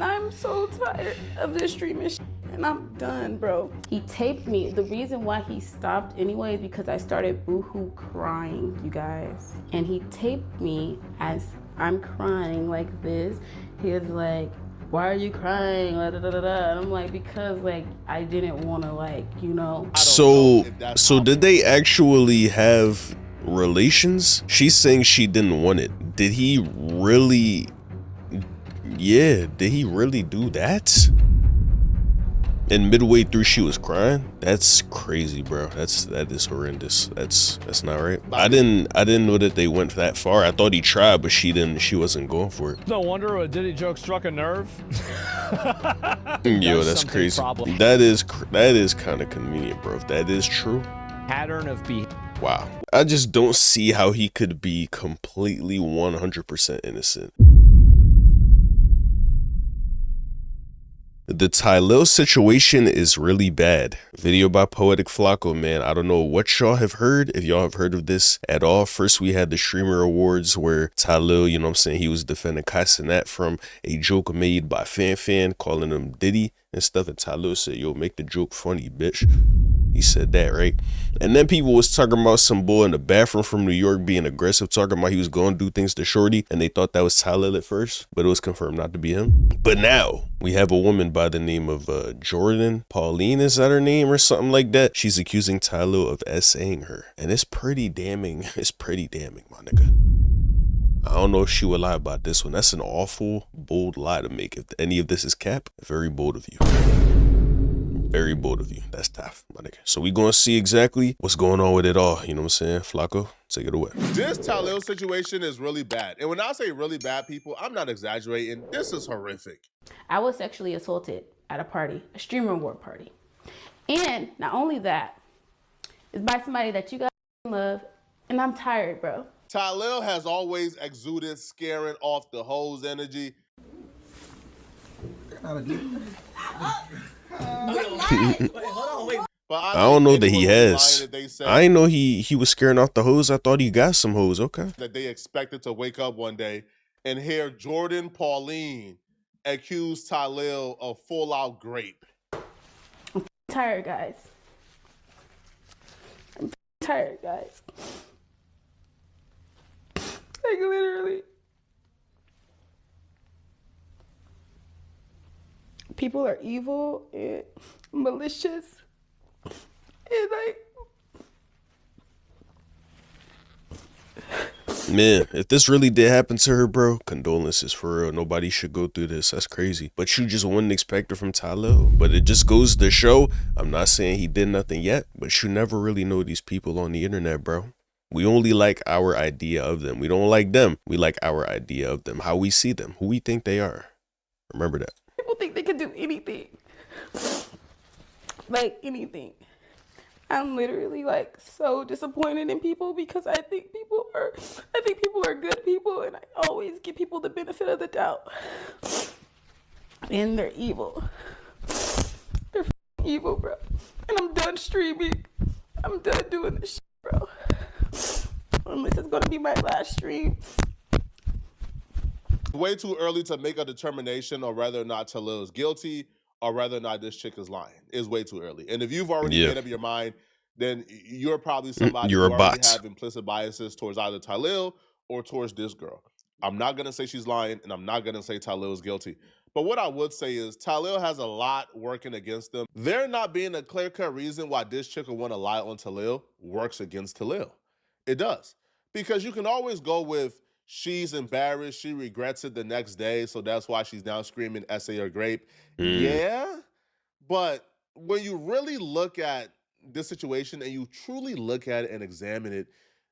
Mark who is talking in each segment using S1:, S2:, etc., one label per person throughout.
S1: And I'm so tired of this streaming shit. And I'm done, bro. He taped me. The reason why he stopped anyway is because I started boohoo crying, you guys. And he taped me as I'm crying like this. He was like, why are you crying? And I'm like, because like I didn't want to like, you know.
S2: So did they actually have relations? She's saying she didn't want it. Did he really? Yeah, did he really do that? And midway through she was crying? That's crazy, bro. That is horrendous. That's not right. I didn't know that they went that far. I thought he tried, but she wasn't going for it.
S3: No wonder a Diddy joke struck a nerve.
S2: Yo, that's crazy. That is kind of convenient, bro. If that is true.
S3: Pattern of behavior.
S2: Wow. I just don't see how he could be completely 100% innocent. The Tylil situation is really bad. Video by Poetic Flacco, man. I don't know what y'all have heard, if y'all have heard of this at all. First, we had the Streamer Awards where Tylil, you know what I'm saying, he was defending Kai Cenat from a joke made by Fan calling him Diddy and stuff. And Tylil said, yo, make the joke funny, bitch. He said that, right? And then people was talking about some boy in the bathroom from New York being aggressive, talking about he was going to do things to Shorty, and they thought that was Tylil at first, but it was confirmed not to be him. But now we have a woman by the name of Jourdin. Pauline, is that her name or something like that? She's accusing Tylil of essaying her, and it's pretty damning. It's pretty damning, my nigga. I don't know if she would lie about this one. That's an awful, bold lie to make. If any of this is cap, very bold of you. Very bold of you. That's tough, my nigga. So we gonna see exactly what's going on with it all. You know what I'm saying? Flacco, take it away.
S4: This Tylil situation is really bad. And when I say really bad, people, I'm not exaggerating. This is horrific.
S1: I was sexually assaulted at a party, a streamer award party. And not only that, it's by somebody that you guys love, and I'm tired, bro.
S4: Tylil has always exuded scaring off the hoes energy.
S2: But I don't know that he has. I didn't know he was scaring off the hoes. I thought he got some hoes. Okay.
S4: That they expected to wake up one day and hear Jourdin Pauline accuse Tylil of full-out grape.
S1: I'm tired, guys. I'm tired, guys. Like literally. People are evil and malicious. And like,
S2: man, if this really did happen to her, bro, condolences for real. Nobody should go through this. That's crazy. But you just wouldn't expect it from Tylil. But it just goes to show, I'm not saying he did nothing yet, but you never really know these people on the internet, bro. We only like our idea of them. We don't like them. We like our idea of them, how we see them, who we think they are. Remember that.
S1: people think they can do anything. Like anything. I'm literally like so disappointed in people because I think people are good people, and I always give people the benefit of the doubt. And they're evil. They're evil, bro. And I'm done streaming. I'm done doing this shit, bro. Unless it's gonna be my last stream.
S4: Way too early to make a determination on whether or not Tylil is guilty or whether or not this chick is lying. It's way too early. And if you've already made up your mind, then you're probably somebody who already have implicit biases towards either Tylil or towards this girl. I'm not going to say she's lying, and I'm not going to say Tylil is guilty. But what I would say is Tylil has a lot working against them. There not being a clear-cut reason why this chick would want to lie on Tylil works against Tylil. It does. Because you can always go with she's embarrassed, she regrets it the next day, so that's why she's now screaming essay or grape. Yeah, but when you really look at this situation and you truly look at it and examine it,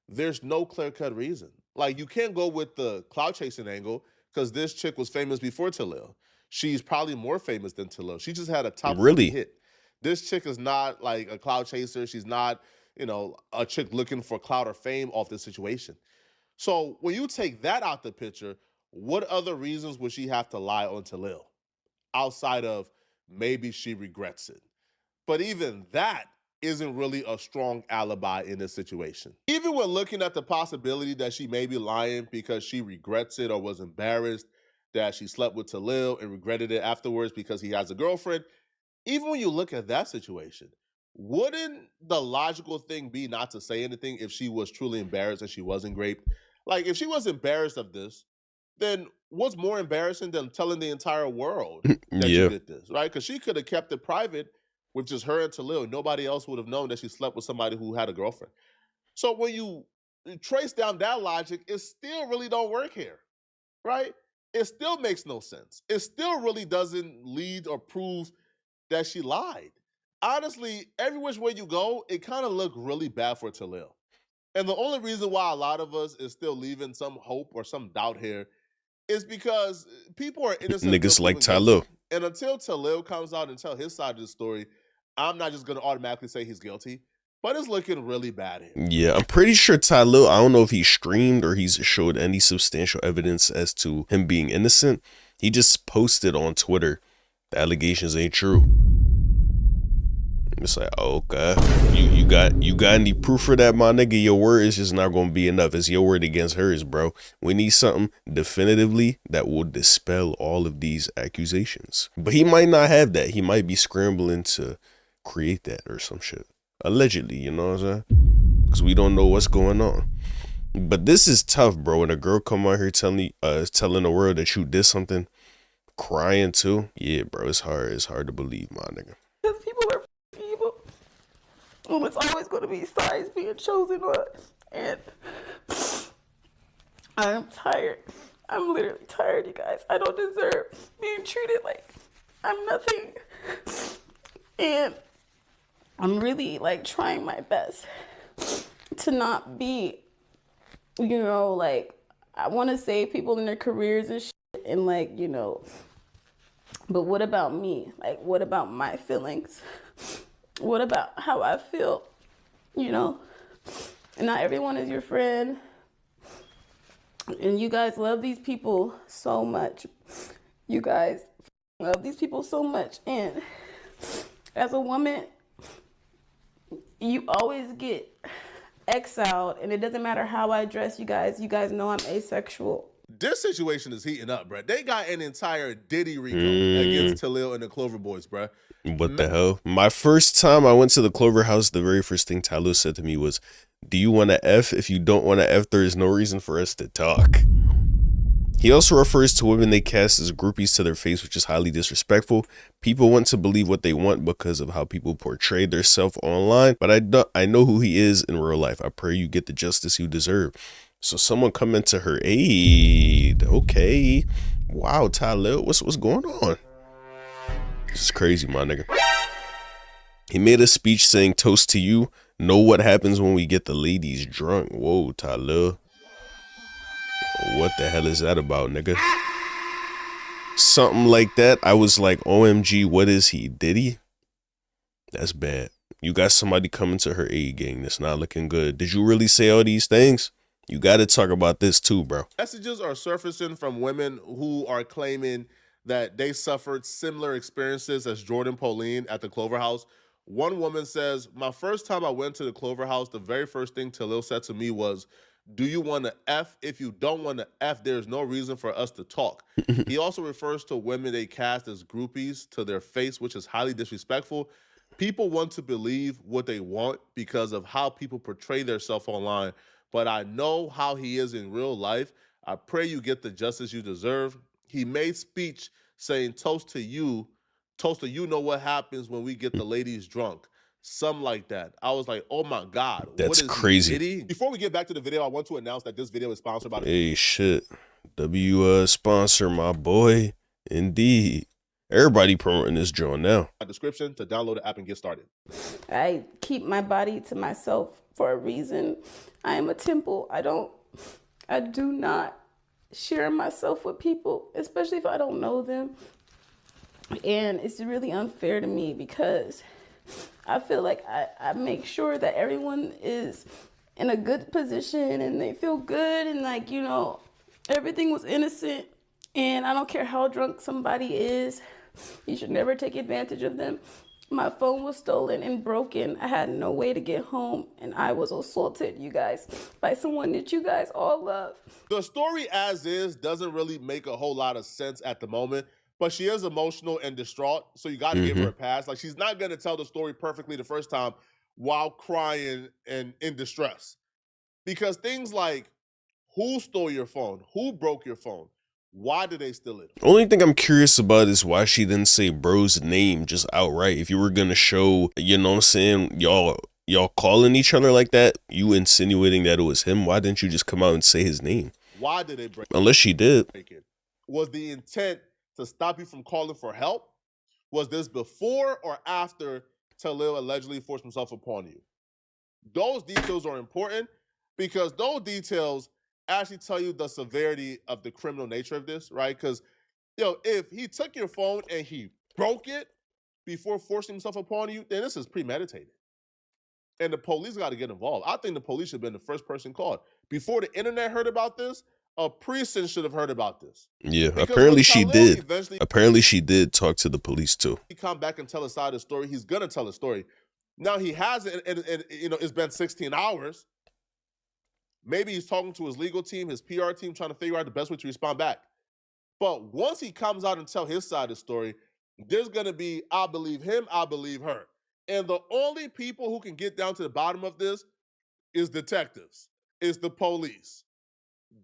S4: there's no clear-cut reason. Like, you can't go with the clout chasing angle because this chick was famous before Tylil. She's probably more famous than Tylil. She just had a top 40 hit. This chick is not like a clout chaser. She's not, you know, a chick looking for clout or fame off this situation. So when you take that out the picture, what other reasons would she have to lie on Tylil outside of maybe she regrets it? But even that isn't really a strong alibi in this situation. Even when looking at the possibility that she may be lying because she regrets it or was embarrassed, that she slept with Tylil and regretted it afterwards because he has a girlfriend. Even when you look at that situation, wouldn't the logical thing be not to say anything if she was truly embarrassed and she wasn't raped? Like, if she was embarrassed of this, then what's more embarrassing than telling the entire world that you did this, right? Because she could have kept it private with just her and Tylil. Nobody else would have known that she slept with somebody who had a girlfriend. So when you trace down that logic, it still really don't work here, right? It still makes no sense. It still really doesn't lead or prove that she lied. Honestly, every which way you go, it kind of looked really bad for Tylil. And the only reason why a lot of us is still leaving some hope or some doubt here is because people are innocent.
S2: Niggas like Tylil.
S4: And until Tylil comes out and tell his side of the story, I'm not just going to automatically say he's guilty. But it's looking really bad here.
S2: Yeah, I'm pretty sure Tylil, I don't know if he streamed or he's showed any substantial evidence as to him being innocent. He just posted on Twitter, the allegations ain't true. It's like, oh, okay, you got any proof for that, my nigga? Your word is just not gonna be enough. It's your word against hers, bro. We need something definitively that will dispel all of these accusations. But he might not have that. He might be scrambling to create that or some shit. Allegedly, you know what I'm saying? Because we don't know what's going on. But this is tough, bro. When a girl come out here telling the world that you did something, crying too. Yeah, bro, it's hard. It's hard to believe, my nigga.
S1: Because people are evil. And it's always going to be sides being chosen on. And I'm tired. I'm literally tired, you guys. I don't deserve being treated like I'm nothing. And I'm really like trying my best to not be, you know, like I want to save people in their careers and shit, and like, you know, but what about me? Like, what about my feelings? What about how I feel? You know, and not everyone is your friend. And you guys love these people so much. You guys love these people so much. And as a woman, you always get exiled, and it doesn't matter how I dress, you guys know I'm asexual.
S4: This situation is heating up, bro. They got an entire Diddy Rico against Tylil and the Clover Boys, bro.
S2: What the hell? My first time I went to the Clover House, the very first thing Tylil said to me was, do you want to F? If you don't want to F, there is no reason for us to talk. He also refers to women they cast as groupies to their face, which is highly disrespectful. People want to believe what they want because of how people portray themselves online, but I know who he is in real life. I pray you get the justice you deserve. So someone come into her aid. Okay. Wow, Tylil, what's going on? This is crazy, my nigga. He made a speech saying, toast to you. Know what happens when we get the ladies drunk. Whoa, Tylil. What the hell is that about, nigga? Something like that. I was like, OMG, what is he? Diddy? That's bad. You got somebody coming to her aid, gang. That's not looking good. Did you really say all these things? You got to talk about this too, bro.
S4: Messages are surfacing from women who are claiming that they suffered similar experiences as Jourdin Pauline at the Clover House. One woman says, my first time I went to the Clover House, the very first thing Tylil said to me was, do you want to F? If you don't want to F, there's no reason for us to talk. He also refers to women they cast as groupies to their face, which is highly disrespectful. People want to believe what they want because of how people portray themselves online. But I know how he is in real life. I pray you get the justice you deserve. He made speech saying, toast to you. Toast to you know what happens when we get the ladies drunk. Something like that. I was like, oh my God.
S2: That's crazy.
S4: Diddy? Before we get back to the video, I want to announce that this video is sponsored by...
S2: Hey, shit. Sponsor, my boy. Indeed. Everybody promoting this joint now.
S4: My description to download the app and get started.
S1: I keep my body to myself for a reason. I am a temple. I do not share myself with people, especially if I don't know them. And it's really unfair to me because I feel like I make sure that everyone is in a good position and they feel good and like, you know, everything was innocent. And I don't care how drunk somebody is. You should never take advantage of them. My phone was stolen and broken. I had no way to get home, and I was assaulted, you guys, by someone that you guys all love.
S4: The story as is doesn't really make a whole lot of sense at the moment, but she is emotional and distraught, so you got to give her a pass. Like, she's not going to tell the story perfectly the first time while crying and in distress. Because things like, who stole your phone? Who broke your phone? Why did they steal it?
S2: Only thing I'm curious about is why she didn't say bro's name just outright. If you were gonna show, you know what I'm saying, y'all calling each other like that, you insinuating that it was him, why didn't you just come out and say his name?
S4: Why did they break it?
S2: Unless she did.
S4: Was the intent to stop you from calling for help? Was this before or after Tylil allegedly forced himself upon you? Those details are important because those details actually tell you the severity of the criminal nature of this, right? Because, if he took your phone and he broke it before forcing himself upon you, then this is premeditated. And the police got to get involved. I think the police should have been the first person called. Before the internet heard about this, a precinct should have heard about this.
S2: Yeah, apparently she did. Apparently she did talk to the police too.
S4: He come back and tell a side of the story. He's going to tell a story. Now he hasn't, and it's been 16 hours. Maybe he's talking to his legal team, his PR team, trying to figure out the best way to respond back. But once he comes out and tell his side of the story, there's going to be, I believe him, I believe her. And the only people who can get down to the bottom of this is detectives, is the police.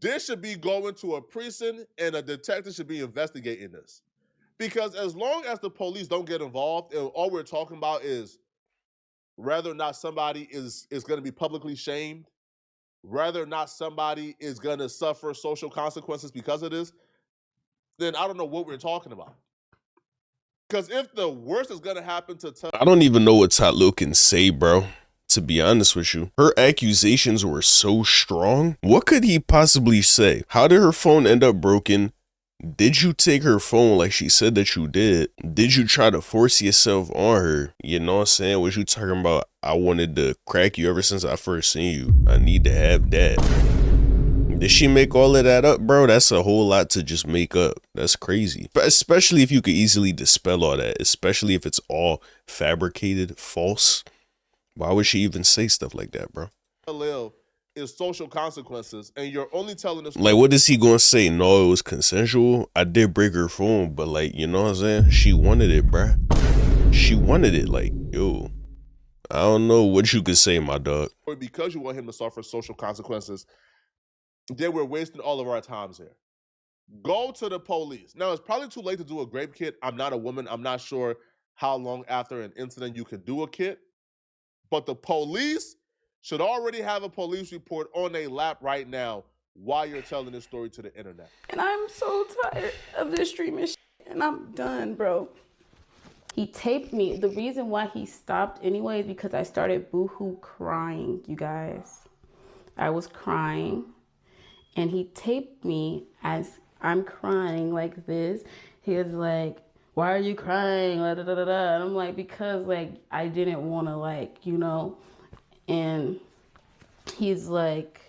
S4: This should be going to a precinct, and a detective should be investigating this. Because as long as the police don't get involved, and all we're talking about is whether or not somebody is going to be publicly shamed, whether or not somebody is going to suffer social consequences because of this, then I don't know what we're talking about. Because if the worst is going to happen to
S2: I don't even know what Tylil can say, bro. To be honest with you, her accusations were so strong. What could he possibly say? How did her phone end up broken? Did you take her phone like she said that you did? Did you try to force yourself on her? You know what I'm saying? Was you talking about, I wanted to crack you ever since I first seen you? I need to have that. Did she make all of that up, bro? That's a whole lot to just make up. That's crazy. But especially if you could easily dispel all that, especially if it's all fabricated, false. Why would she even say stuff like that, bro?
S4: Is social consequences, and you're only telling us.
S2: Like, what is he gonna say? No, it was consensual. I did break her phone, but like, you know what I'm saying? She wanted it, bruh. She wanted it. Like, yo, I don't know what you could say, my dog.
S4: Or because you want him to suffer social consequences, then we're wasting all of our times here. Go to the police. Now, it's probably too late to do a grape kit. I'm not a woman. I'm not sure how long after an incident you can do a kit. But the police should already have a police report on their lap right now while you're telling this story to the internet.
S1: And I'm so tired of this streaming shit, and I'm done, bro. He taped me. The reason why he stopped anyway is because I started boohoo crying, you guys. I was crying, and he taped me as I'm crying like this. He was like, why are you crying? Da, da, da, da. And I'm like, because like I didn't want to, like, and he's like,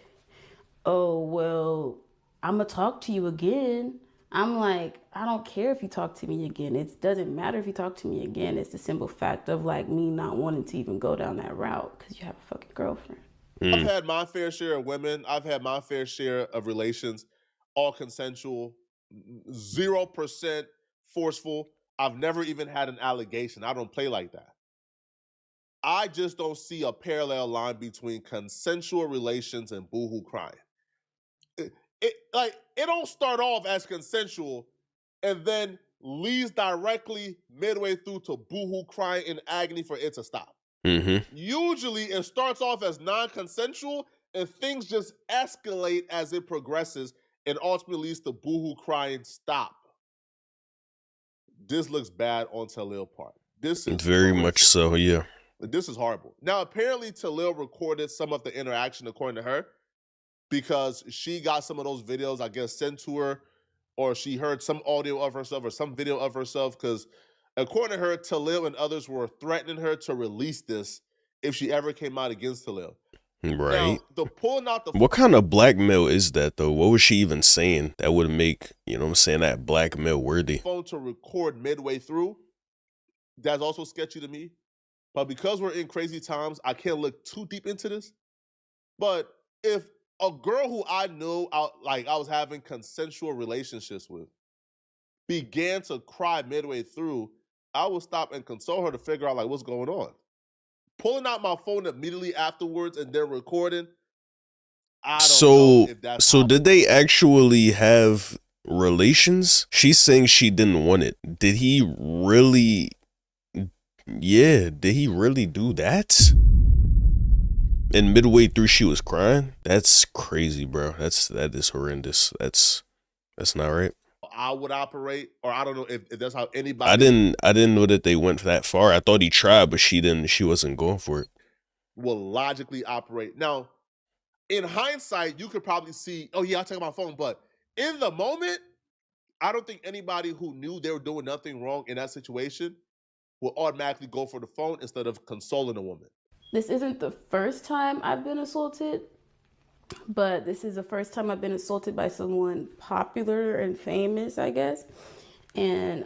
S1: oh, well, I'm going to talk to you again. I'm like, I don't care if you talk to me again. It doesn't matter if you talk to me again. It's the simple fact of like me not wanting to even go down that route because you have a fucking girlfriend.
S4: I've had my fair share of women. I've had my fair share of relations, all consensual, 0% forceful. I've never even had an allegation. I don't play like that. I just don't see a parallel line between consensual relations and boohoo crying. It don't start off as consensual and then leads directly midway through to boohoo crying in agony for it to stop. Usually it starts off as non-consensual and things just escalate as it progresses and ultimately leads to boohoo crying stop. This looks bad on Tylil part. This is
S2: very much so, yeah.
S4: This is horrible. Now, apparently Tylil recorded some of the interaction according to her because she got some of those videos, I guess, sent to her, or she heard some audio of herself or some video of herself because according to her, Tylil and others were threatening her to release this if she ever came out against Tylil.
S2: Right.
S4: Now, pulling out the
S2: what kind of blackmail is that, though? What was she even saying that would make, you know what I'm saying, that blackmail worthy?
S4: Phone to record midway through. that's also sketchy to me. But because we're in crazy times, I can't look too deep into this. But if a girl who I knew, I was having consensual relationships with, began to cry midway through, I would stop and console her to figure out like what's going on. Pulling out my phone immediately afterwards and then recording, I don't know if that's
S2: so did they actually have relations? She's saying she didn't want it. Did he really? Yeah, did he really do that? And midway through, she was crying. That's crazy, bro. That is horrendous. That's not right.
S4: I would operate, or I don't know if that's how anybody.
S2: I didn't know that they went that far. I thought he tried, but she didn't. She wasn't going for it.
S4: Will logically operate. Now, in hindsight, you could probably see, oh yeah, I'll take my phone. But in the moment, I don't think anybody who knew they were doing nothing wrong in that situation will automatically go for the phone instead of consoling a woman.
S1: This isn't the first time I've been assaulted, but this is the first time I've been assaulted by someone popular and famous, I guess. And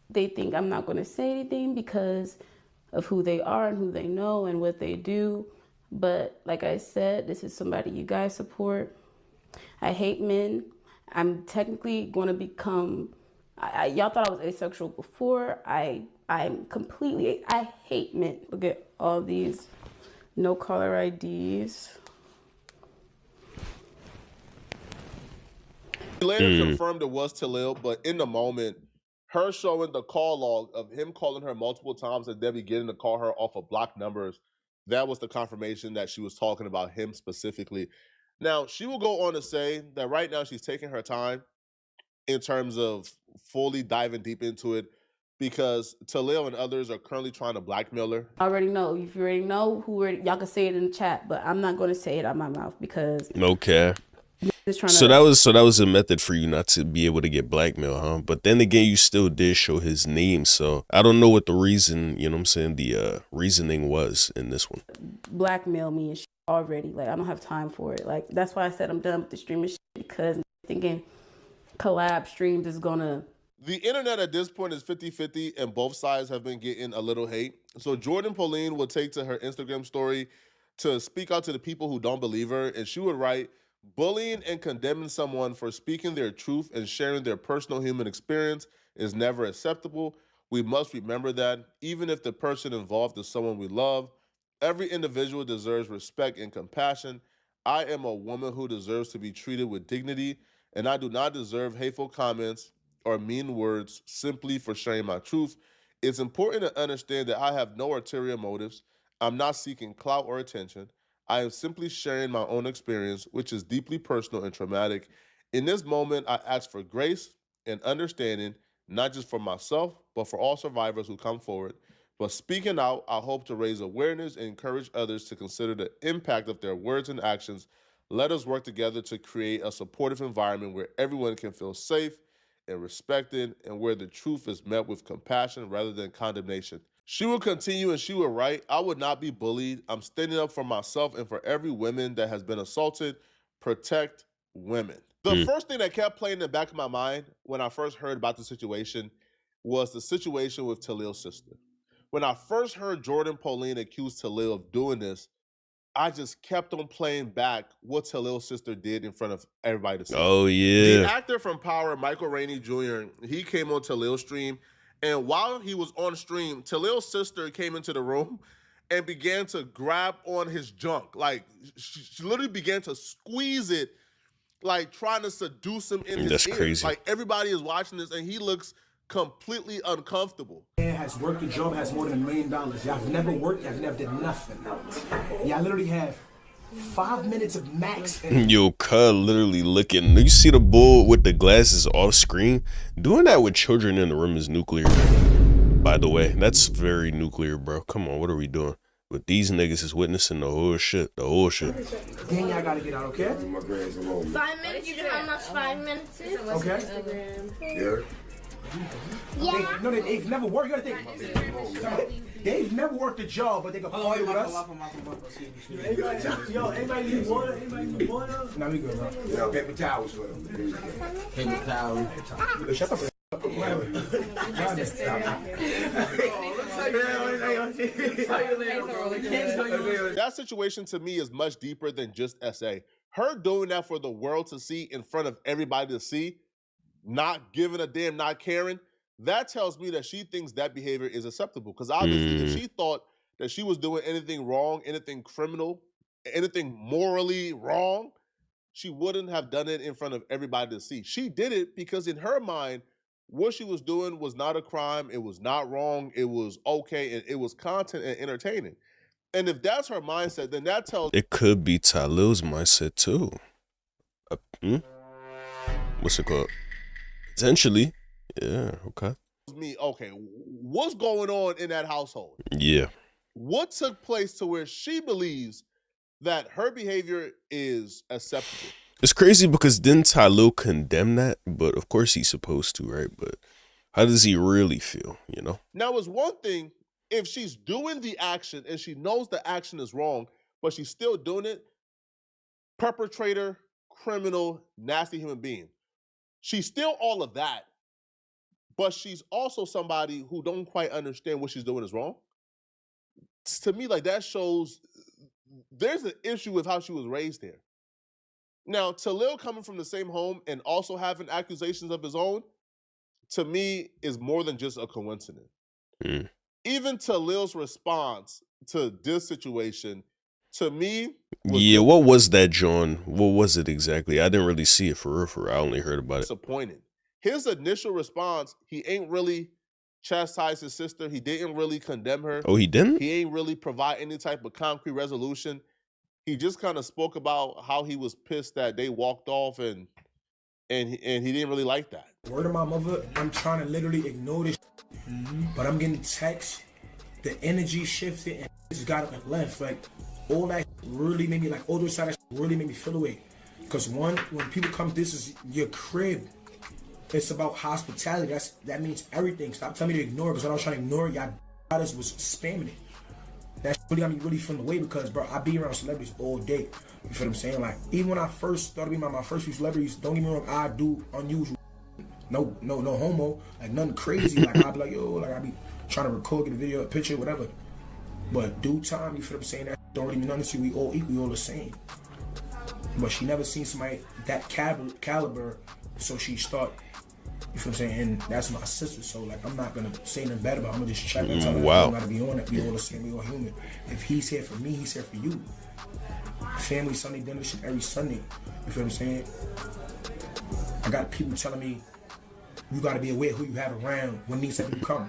S1: they think I'm not going to say anything because of who they are and who they know and what they do. But like I said, this is somebody you guys support. I hate men. I'm technically going to become, y'all thought I was asexual before. I'm completely, I hate men. Look at all these no caller IDs.
S4: He later confirmed it was Tylil, but in the moment, her showing the call log of him calling her multiple times and then beginning to call her off of blocked numbers, that was the confirmation that she was talking about him specifically. Now, she will go on to say that right now she's taking her time in terms of fully diving deep into it because Tylil and others are currently trying to blackmail her.
S1: I already know. If you already know y'all can say it in the chat, but I'm not going to say it out my mouth because.
S2: Okay. So that was a method for you not to be able to get blackmail, huh? But then again, you still did show his name, so I don't know what the reason, you know what I'm saying, the reasoning was in this one.
S1: Blackmail me and shit already. Like, I don't have time for it. Like, that's why I said I'm done with the streaming shit because I'm thinking collab streams is gonna.
S4: The internet at this point is 50-50 and both sides have been getting a little hate. So Jourdin Pauline will take to her Instagram story to speak out to the people who don't believe her, and she would write, bullying and condemning someone for speaking their truth and sharing their personal human experience is never acceptable. We must remember that, even if the person involved is someone we love, every individual deserves respect and compassion. I am a woman who deserves to be treated with dignity, and I do not deserve hateful comments or mean words simply for sharing my truth. It's important to understand that I have no ulterior motives. I'm not seeking clout or attention. I am simply sharing my own experience, which is deeply personal and traumatic. In this moment, I ask for grace and understanding, not just for myself, but for all survivors who come forward. But speaking out, I hope to raise awareness and encourage others to consider the impact of their words and actions. Let us work together to create a supportive environment where everyone can feel safe and respected and where the truth is met with compassion rather than condemnation. She will continue and she will write, I would not be bullied. I'm standing up for myself and for every woman that has been assaulted. Protect women. The first thing that kept playing in the back of my mind when I first heard about the situation was the situation with Tylil's sister. When I first heard Jourdin Pauline accuse Tylil of doing this, I just kept on playing back what Tylil's sister did in front of everybody to see.
S2: Oh, yeah.
S4: The actor from Power, Michael Rainey Jr., he came on Tylil's stream. And while he was on stream, Tylil's sister came into the room and began to grab on his junk. Like, she literally began to squeeze it, like trying to seduce him in his ear.
S2: That's crazy.
S4: Like, everybody is watching this, and he looks completely uncomfortable.
S5: Has worked a job, has more than $1 million. Y'all have never worked, y'all never did nothing. Y'all literally have 5 minutes of max.
S2: Yo, cuz literally looking. You see the bull with the glasses off screen? Doing that with children in the room is nuclear. By the way, that's very nuclear, bro. Come on, what are we doing? But these niggas is witnessing the whole shit. The whole shit.
S5: Then y'all gotta get out, okay?
S6: 5 minutes? You know how much 5 minutes is?
S5: Okay.
S6: Yeah.
S5: Yeah. No, they've never worked. You gotta think. They've never worked a job, but they go play with us. Yo, anybody need water? Anybody need water? No, we good, bro.
S7: Paper towels for them. Paper towels.
S5: Shut the
S4: That situation to me is much deeper than just SA. Her doing that for the world to see in front of everybody to see, not giving a damn, not caring, that tells me that she thinks that behavior is acceptable. Because obviously, if she thought that she was doing anything wrong, anything criminal, anything morally wrong, she wouldn't have done it in front of everybody to see. She did it because in her mind, what she was doing was not a crime. It was not wrong. It was okay. And it was content and entertaining. And if that's her mindset, then that tells...
S2: It could be Tylil's mindset too. What's it called? Potentially. Yeah, okay.
S4: Me, okay, what's going on in that household?
S2: Yeah.
S4: What took place to where she believes that her behavior is acceptable?
S2: It's crazy because didn't Tylil condemn that? But of course he's supposed to, right? But how does he really feel, you know?
S4: Now, it's one thing if she's doing the action and she knows the action is wrong, but she's still doing it. Perpetrator, criminal, nasty human being. She's still all of that, but she's also somebody who don't quite understand what she's doing is wrong. To me, like, that shows there's an issue with how she was raised here. Now, Tylil coming from the same home and also having accusations of his own, to me, is more than just a coincidence. Even Tylil's response to this situation, to me...
S2: Yeah, what was that, John? What was it exactly? I didn't really see it for real. I only heard about it.
S4: Disappointed. His initial response, he ain't really chastised his sister. He didn't really condemn her.
S2: Oh, he didn't?
S4: He ain't really provide any type of concrete resolution. He just kind of spoke about how he was pissed that they walked off and he didn't really like that.
S5: Word of my mother, I'm trying to literally ignore this, but I'm getting text. The energy shifted and just got up and left. Like, all that really made me, like, all those side really made me feel away. Because one, when people come, this is your crib. It's about hospitality. That means everything. Stop telling me to ignore it, because when I was trying to ignore it, y'all was spamming it. That really got me really feeling away because, bro, I be around celebrities all day. You feel what I'm saying? Like, even when I first started being my first few celebrities, don't get me wrong, I do unusual. No homo, like nothing crazy. Like, I'll be like, yo, like, I be trying to record, get a video, a picture, whatever. But due time, you feel what I'm saying? That don't really mean nothing to you. We all equal, we all the same. But she never seen somebody that caliber, so she start, you feel what I'm saying? And that's my sister, so, like, I'm not gonna say nothing bad about her. I'm gonna just check and tell her,
S2: wow.
S5: I'm gotta be on it. We all the same, we all human. If he's here for me, he's here for you. Family Sunday dinner shit every Sunday. You feel what I'm saying? I got people telling me, you gotta be aware who you have around when these people come.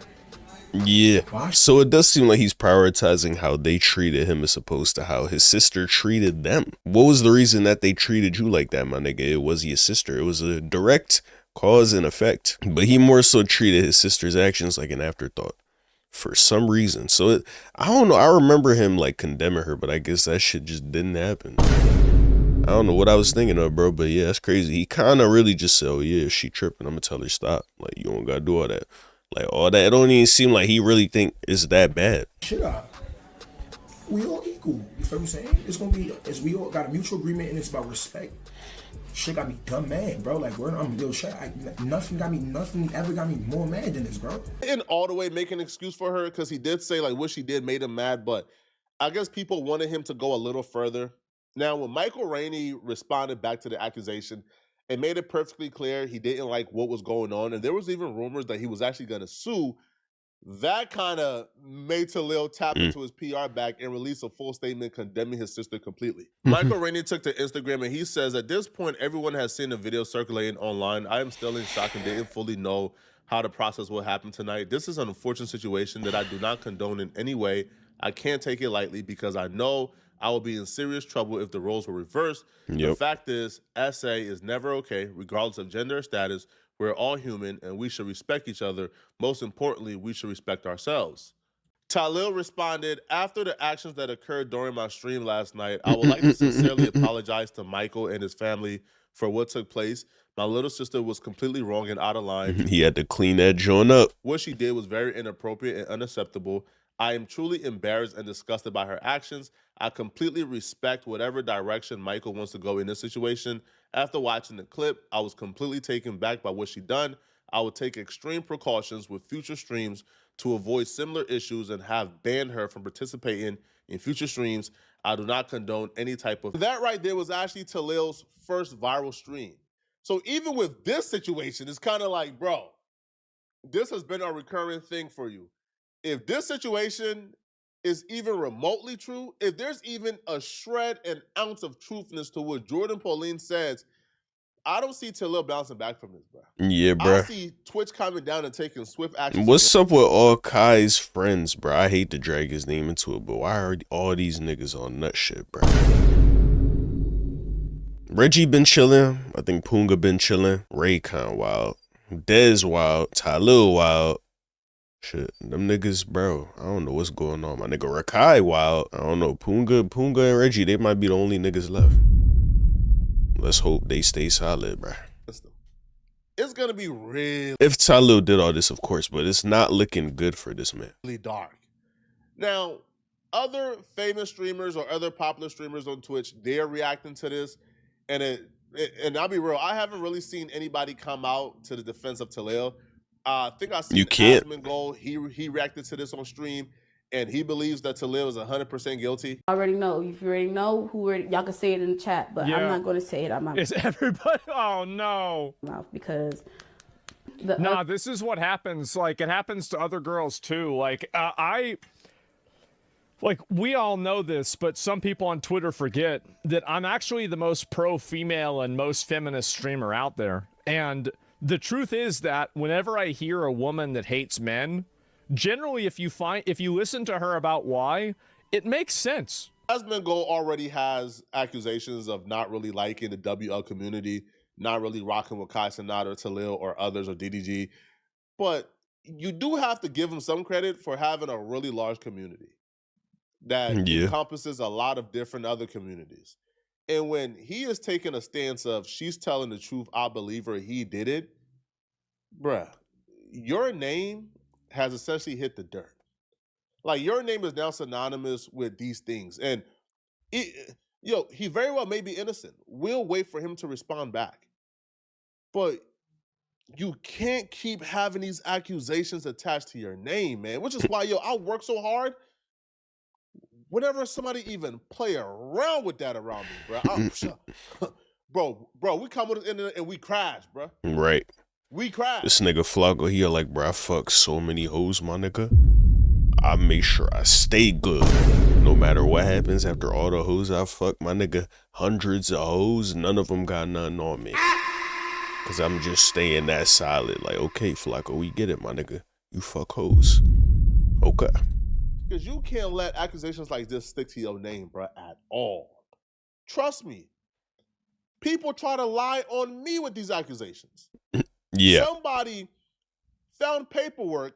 S2: Yeah.
S5: Why?
S2: So it does seem like he's prioritizing how they treated him as opposed to how his sister treated them. What was the reason that they treated you like that, my nigga? It was your sister. It was a direct cause and effect. But he more so treated his sister's actions like an afterthought for some reason. So I don't know. I remember him like condemning her, but I guess that shit just didn't happen. I don't know what I was thinking of, bro, but yeah, that's crazy. He kind of really just said, oh yeah, if she tripping, I'm gonna tell her stop. Like, you don't gotta do all that. Like, all that, it don't even seem like he really think it's that bad.
S5: Shit up. We all equal. You feel what I'm saying? It's gonna be, we all got a mutual agreement and it's about respect. Shit got me dumb mad, bro. Like, nothing ever got me more mad than this, bro.
S4: In all the way make an excuse for her, because he did say, like, what she did made him mad, but I guess people wanted him to go a little further. Now, when Michael Rainey responded back to the accusation, it made it perfectly clear he didn't like what was going on, and there was even rumors that he was actually going to sue. That kind of made Tylil tap into his PR bag and release a full statement condemning his sister completely. Michael Rainey took to Instagram and he says, at this point, everyone has seen the video circulating online. I am still in shock and didn't fully know how the process will happen tonight. This is an unfortunate situation that I do not condone in any way. I can't take it lightly because I know I will be in serious trouble if the roles were reversed. The fact is, SA is never okay, regardless of gender or status. We're all human, and we should respect each other. Most importantly, we should respect ourselves. Tylil responded, after the actions that occurred during my stream last night, I would like to sincerely apologize to Michael and his family for what took place. My little sister was completely wrong and out of line.
S2: He had to clean that joint up.
S4: What she did was very inappropriate and unacceptable. I am truly embarrassed and disgusted by her actions. I completely respect whatever direction Michael wants to go in this situation. After watching the clip, I was completely taken back by what she done. I would take extreme precautions with future streams to avoid similar issues and have banned her from participating in future streams. I do not condone any type of... That right there was actually Tylil's first viral stream. So even with this situation, it's kind of like, bro, this has been a recurring thing for you. If this situation is even remotely true, if there's even a shred, an ounce of truthness to what Jourdin Pauline says, I don't see Tylil bouncing back from this, bro.
S2: Yeah, bro.
S4: I see Twitch coming down and taking swift action.
S2: What's up with all Kai's friends, bro? I hate to drag his name into it, but why are all these niggas on nut shit, bro? Reggie been chilling. I think Punga been chilling. Raycon wild. Dez wild. Tylil wild. Shit, them niggas, bro. I don't know what's going on. My nigga Rakai wild. I don't know. Punga and Reggie, they might be the only niggas left. Let's hope they stay solid, bro.
S4: It's gonna be really...
S2: If Tylil did all this, of course, but it's not looking good for this man.
S4: Really dark. Now, other famous streamers or other popular streamers on Twitch, they're reacting to this, and I'll be real, I haven't really seen anybody come out to the defense of Tylil. I think I seen Asmongold. He reacted to this on stream, and he believes that Tylil is 100% guilty.
S1: I already know. If you already know who, y'all can say it in the chat, but I'm not going to say it out my mouth.
S3: Is everybody? Oh no!
S1: Because
S3: this is what happens. Like it happens to other girls too. Like we all know this, but some people on Twitter forget that I'm actually the most pro-female and most feminist streamer out there. And the truth is that whenever I hear a woman that hates men, generally, if you listen to her about why, it makes sense.
S4: Asmongold already has accusations of not really liking the WL community, not really rocking with Kai Cenat or Tylil or others or DDG. But you do have to give him some credit for having a really large community that encompasses a lot of different other communities. And when he is taking a stance of she's telling the truth, I believe her, he did it, bruh, your name has essentially hit the dirt. Like, your name is now synonymous with these things. And, he very well may be innocent. We'll wait for him to respond back. But you can't keep having these accusations attached to your name, man, which is why, I work so hard. Whenever somebody even play around with that around me, bro, bro, we come with the internet and we crash, bro.
S2: Right.
S4: We crash.
S2: This nigga Flocko here like, bro, I fuck so many hoes, my nigga. I make sure I stay good. No matter what happens after all the hoes I fuck, my nigga, hundreds of hoes, none of them got nothing on me. Cause I'm just staying that solid. Like, okay, Flocko, we get it, my nigga. You fuck hoes. Okay.
S4: Because you can't let accusations like this stick to your name, bro, at all. Trust me. People try to lie on me with these accusations.
S2: Yeah.
S4: Somebody found paperwork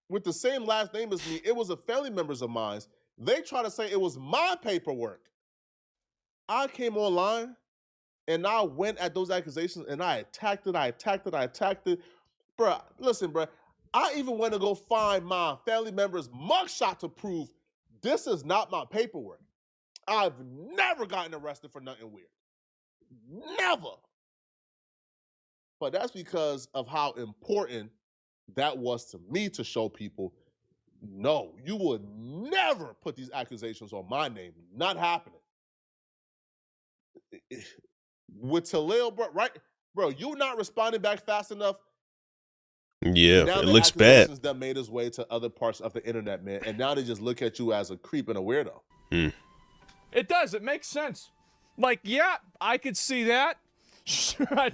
S4: with the same last name as me. It was a family members of mine. They try to say it was my paperwork. I came online and I went at those accusations and I attacked it. Bro, listen, bro. I even went to go find my family member's mugshot to prove this is not my paperwork. I've never gotten arrested for nothing weird. Never. But that's because of how important that was to me to show people, no, you would never put these accusations on my name. Not happening. With Tylil, bro, right? Bro, you not responding back fast enough.
S2: Yeah,
S4: now
S2: it looks bad.
S4: That made its way to other parts of the internet, man, and now they just look at you as a creep and a weirdo.
S3: It does. It makes sense. Like, yeah, I could see that. I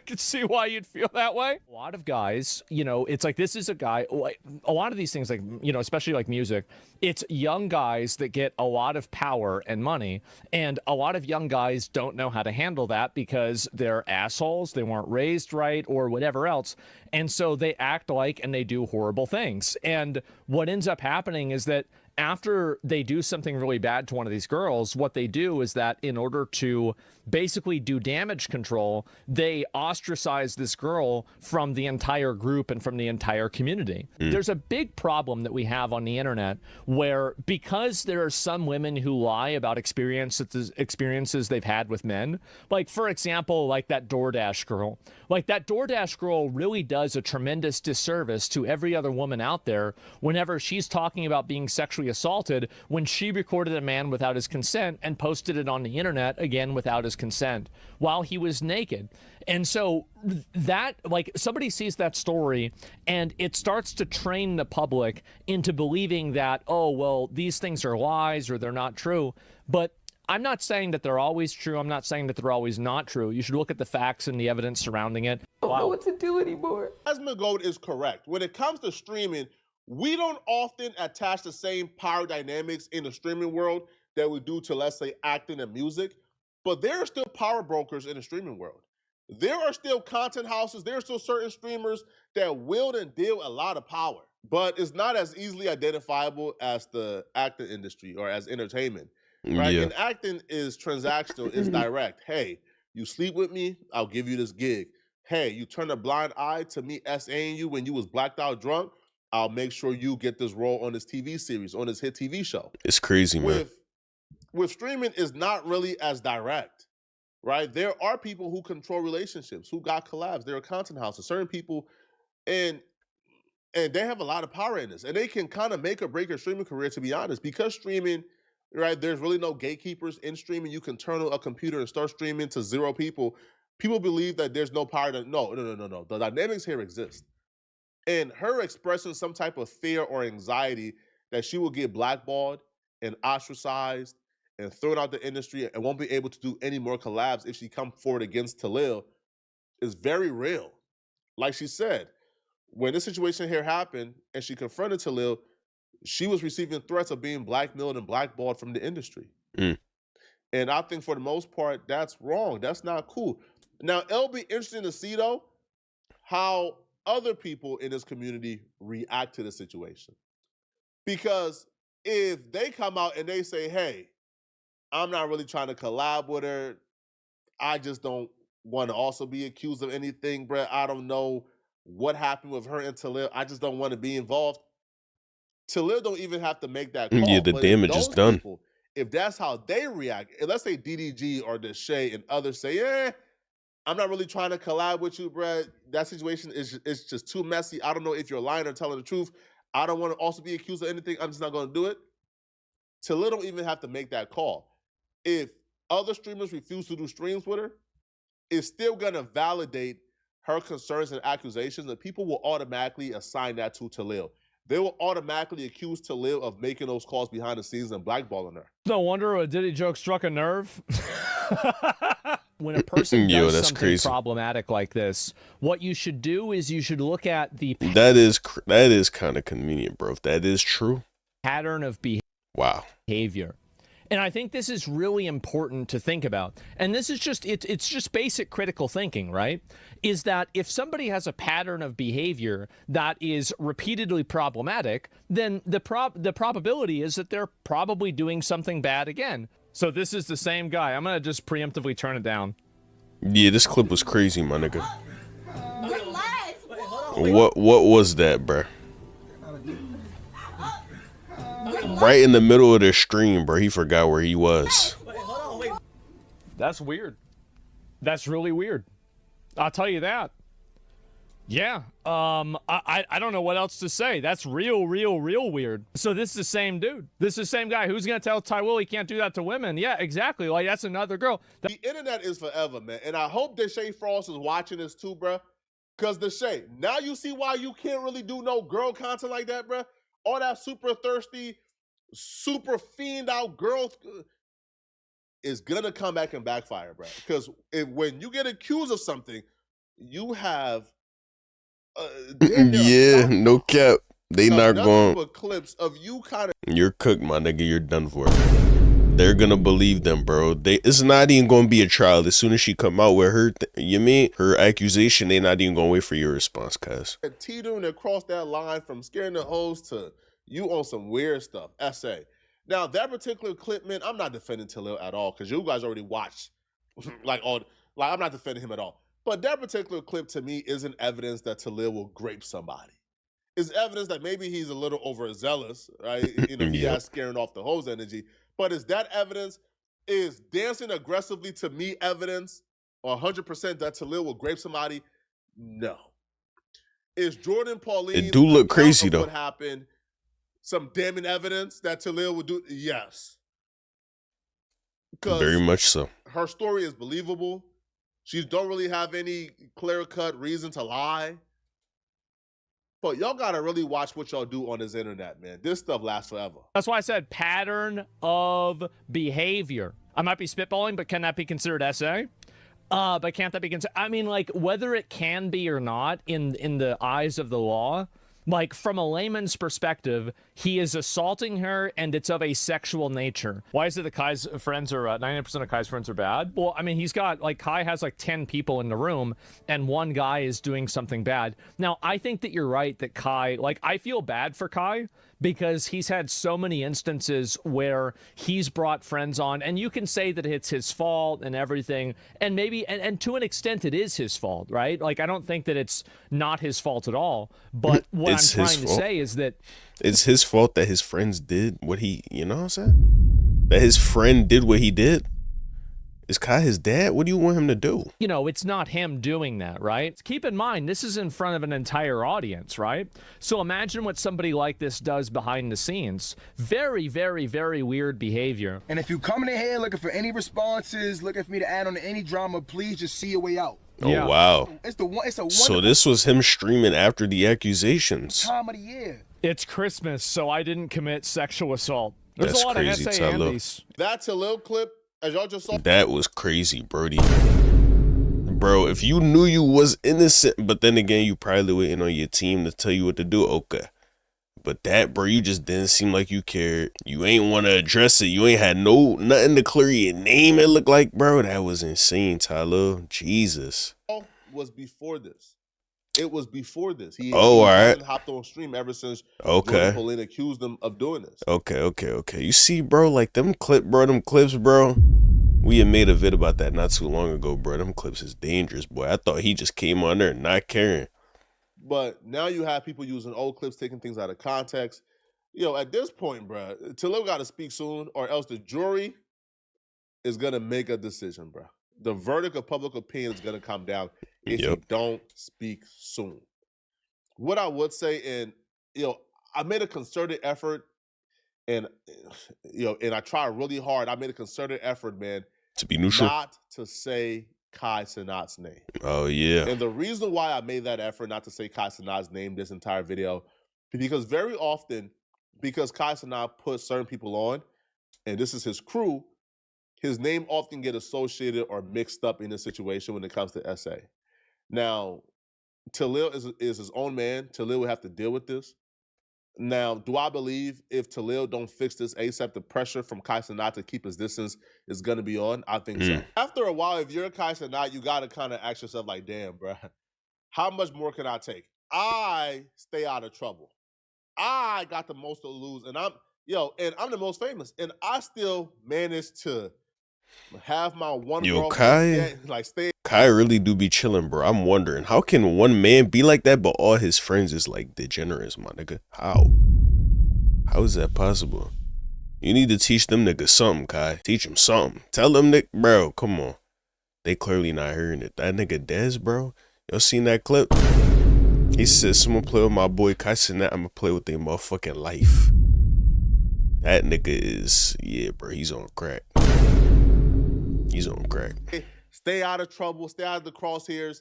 S3: could see why you'd feel that way. A lot of guys, it's like this is a guy, like, a lot of these things, like, especially like music, it's young guys that get a lot of power and money, and a lot of young guys don't know how to handle that because they're assholes, they weren't raised right, or whatever else, and so they act like and they do horrible things. And what ends up happening is that after they do something really bad to one of these girls, what they do is that in order to basically do damage control, they ostracize this girl from the entire group and from the entire community. There's a big problem that we have on the internet where, because there are some women who lie about experiences they've had with men, like, for example, like that DoorDash girl. Like, that DoorDash girl really does a tremendous disservice to every other woman out there whenever she's talking about being sexually assaulted when she recorded a man without his consent and posted it on the internet, again, without his consent, while he was naked. And so that, like, somebody sees that story and it starts to train the public into believing that, oh, well, these things are lies or they're not true. But I'm not saying that they're always true. I'm not saying that they're always not true. You should look at the facts and the evidence surrounding it.
S1: I don't know what to do anymore.
S4: Jasmine Gold is correct. When it comes to streaming, we don't often attach the same power dynamics in the streaming world that we do to, let's say, acting and music. But there are still power brokers in the streaming world. There are still content houses. There are still certain streamers that wield and deal a lot of power. But it's not as easily identifiable as the acting industry or as entertainment. Right?
S2: Yeah.
S4: And acting is transactional, it's direct. Hey, you sleep with me, I'll give you this gig. Hey, you turn a blind eye to me SAing you when you was blacked out drunk, I'll make sure you get this role on this TV series, on this hit TV show.
S2: It's crazy, man.
S4: With streaming, is not really as direct, right? There are people who control relationships, who got collabs. There are content houses, certain people, and they have a lot of power in this. And they can kind of make or break your streaming career, to be honest, because streaming, right, there's really no gatekeepers in streaming. You can turn on a computer and start streaming to 0 people. People believe that there's no power. No. The dynamics here exist. And her expressing some type of fear or anxiety that she will get blackballed and ostracized and thrown out the industry and won't be able to do any more collabs if she come forward against Tylil is very real. Like she said, when this situation here happened and she confronted Tylil, she was receiving threats of being blackmailed and blackballed from the industry. And I think for the most part, that's wrong. That's not cool. Now, it'll be interesting to see, though, how other people in this community react to the situation. Because if they come out and they say, hey, I'm not really trying to collab with her, I just don't want to also be accused of anything, bruh. I don't know what happened with her and Tylil. I just don't want to be involved. Tylil don't even have to make that call.
S2: Yeah, the damage is done.
S4: People, if that's how they react, and let's say DDG or Deshae and others say, I'm not really trying to collab with you, bruh. That situation is just too messy. I don't know if you're lying or telling the truth. I don't want to also be accused of anything. I'm just not going to do it. Tylil don't even have to make that call. If other streamers refuse to do streams with her, it's still going to validate her concerns and accusations, and people will automatically assign that to Tylil. They will automatically accuse Tylil of making those calls behind the scenes and blackballing her.
S3: No wonder a Diddy joke struck a nerve. When a person does something crazy, problematic like this, what you should do is you should look at the
S2: that is kind of convenient, bro. If that is true,
S3: pattern of behavior. And I think this is really important to think about. And this is just, it's just basic critical thinking, right? Is that if somebody has a pattern of behavior that is repeatedly problematic, then the probability is that they're probably doing something bad again. So this is the same guy. I'm going to just preemptively turn it down.
S2: Yeah, this clip was crazy, my nigga. What was that, bruh? Right in the middle of the stream, bro. He forgot where he was.
S3: That's weird. That's really weird. I'll tell you that. Yeah. I don't know what else to say. That's real weird. So this is the same dude. This is the same guy. Who's gonna tell Tylil he can't do that to women? Yeah, exactly. Like, that's another girl.
S4: The internet is forever, man. And I hope Deshae Frost is watching this too, bro. Because Deshae, now you see why you can't really do no girl content like that, bro. All that super thirsty, super fiend out girl is gonna come back and backfire, bro. Because when you get accused of something, you have
S2: yeah, no cap. They not going.
S4: But clips of you kind of.
S2: You're cooked, my nigga. You're done for. They're gonna believe them, bro. It's not even gonna be a trial. As soon as she come out with her, her accusation, they not even gonna wait for your response, cuz.
S4: Teetering across that line from scaring the hoes to you on some weird stuff. SA. Now, that particular clip, man, I'm not defending Tylil at all because you guys already watched I'm not defending him at all. But that particular clip to me isn't evidence that Tylil will grape somebody. It's evidence that maybe he's a little overzealous, right? He has scaring off the hose energy. But is that evidence? Is dancing aggressively to me evidence 100% that Tylil will grape somebody? No. Is Jourdin Pauline
S2: it do look crazy though?
S4: What happened? Some damning evidence that Tylil would do? Yes.
S2: Very much so.
S4: Her story is believable. She don't really have any clear-cut reason to lie. But y'all gotta really watch what y'all do on this internet, man. This stuff lasts forever.
S3: That's why I said pattern of behavior. I might be spitballing, but can that be considered SA? But can't that be considered? I mean, like, whether it can be or not in the eyes of the law, like, from a layman's perspective, he is assaulting her, and it's of a sexual nature. Why is it that Kai's friends are, 90% of Kai's friends are bad? Well, I mean, he's got, like, Kai has, like, 10 people in the room, and one guy is doing something bad. Now, I think that you're right that Kai, like, I feel bad for Kai, because he's had so many instances where he's brought friends on, and you can say that it's his fault and everything, and maybe, and to an extent, it is his fault, right? Like, I don't think that it's not his fault at all, but what I'm trying to say is that
S2: it's his fault that his friends did what he, you know what I'm saying? That his friend did what he did. Is Kai his dad? What do you want him to do?
S3: You know, it's not him doing that, right? Keep in mind, this is in front of an entire audience, right? So imagine what somebody like this does behind the scenes. Very, very, very weird behavior.
S7: And if you come in here looking for any responses, looking for me to add on to any drama, please just see your way out.
S2: Oh, yeah. Wow.
S7: It's a wonderful
S2: so this was him streaming after the accusations.
S7: Time of the year.
S3: It's Christmas, so I didn't commit sexual assault. There's
S2: That's
S3: a lot
S2: crazy,
S3: of SA Andes.
S4: That Tylil clip, as y'all just saw.
S2: That was crazy, Brody. Bro, if you knew you was innocent, but then again, you probably waiting on your team to tell you what to do, okay. But that, bro, you just didn't seem like you cared. You ain't want to address it. You ain't had nothing to clear your name, it looked like, bro. That was insane, Tylil. Jesus.
S4: Was before this. It was before this. He
S2: all right.
S4: Hopped on stream ever since
S2: Pauline
S4: accused him of doing this.
S2: Okay. You see, bro, like them clips, bro. We had made a vid about that not too long ago, bro. Them clips is dangerous, boy. I thought he just came on there and not caring.
S4: But now you have people using old clips, taking things out of context. At this point, bro, Tylil got to speak soon, or else the jury is gonna make a decision, bro. The verdict of public opinion is gonna come down if you don't speak soon. What I would say, and I made a concerted effort, and and I try really hard. I made a concerted effort, man,
S2: to be neutral,
S4: not to say Kai Cenat's name.
S2: Oh yeah.
S4: And the reason why I made that effort not to say Kai Cenat's name this entire video, because very often, because Kai Cenat puts certain people on, and this is his crew, his name often get associated or mixed up in a situation when it comes to SA. Now, Tylil is his own man. Tylil will have to deal with this. Now, do I believe if Tylil don't fix this ASAP, the pressure from Kai Cenat to keep his distance is going to be on? I think so. After a while, if you're Kai Cenat, you got to kind of ask yourself like, damn, bro, how much more can I take? I stay out of trouble. I got the most to lose, and I'm the most famous, and I still managed to have my one girl.
S2: Kai really do be chilling, bro. I'm wondering, how can one man be like that, but all his friends is like degenerates, my nigga? How is that possible? You need to teach them niggas something, Kai. Teach them something. Tell them, bro, come on. They clearly not hearing it. That nigga Dez, bro. Y'all seen that clip? He said, someone play with my boy Kai Cenat, I'm gonna play with their motherfucking life. That nigga is, yeah, bro, he's on crack. He's on crack.
S4: Stay out of trouble. Stay out of the crosshairs.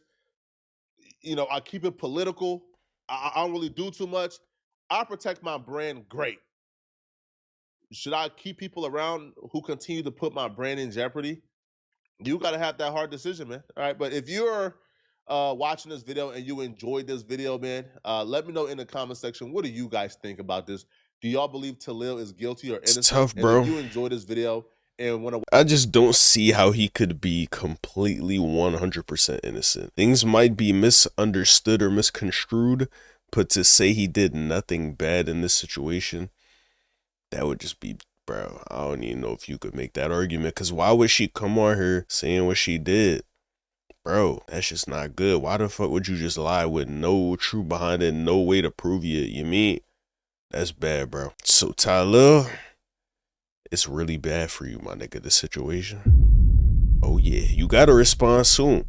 S4: I keep it political. I don't really do too much. I protect my brand great. Should I keep people around who continue to put my brand in jeopardy? You got to have that hard decision, man. All right, but if you're watching this video and you enjoyed this video, man, let me know in the comment section, what do you guys think about this? Do y'all believe Tylil is guilty or innocent?
S2: It's tough, bro.
S4: And if you enjoyed this video,
S2: I just don't see how he could be completely 100% innocent. Things might be misunderstood or misconstrued, But to say he did nothing bad in this situation, that would just be, bro, I don't even know if you could make that argument. Because why would she come on her saying what she did? Bro, that's just not good. Why the fuck would you just lie with no truth behind it, no way to prove it? You mean? That's bad, bro. So, Tylil, it's really bad for you, my nigga, this situation. Oh, yeah, you got to respond soon.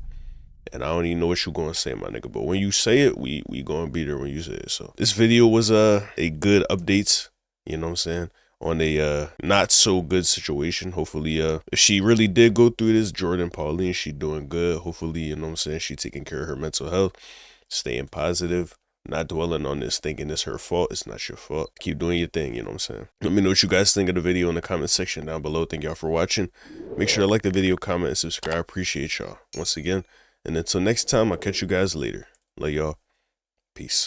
S2: And I don't even know what you're going to say, my nigga. But when you say it, we going to be there when you say it. So, this video was a good update, you know what I'm saying, on a not so good situation. Hopefully, if she really did go through this, Jourdin, Pauline, she doing good. Hopefully, you know what I'm saying, she taking care of her mental health, staying positive, not dwelling on this, thinking it's her fault. It's not your fault. Keep doing your thing, you know what I'm saying. Let me know what you guys think of the video in the comment section down below. Thank y'all for watching. Make sure to like the video, comment, and subscribe. Appreciate y'all once again. And until next time, I'll catch you guys later. Love y'all. Peace.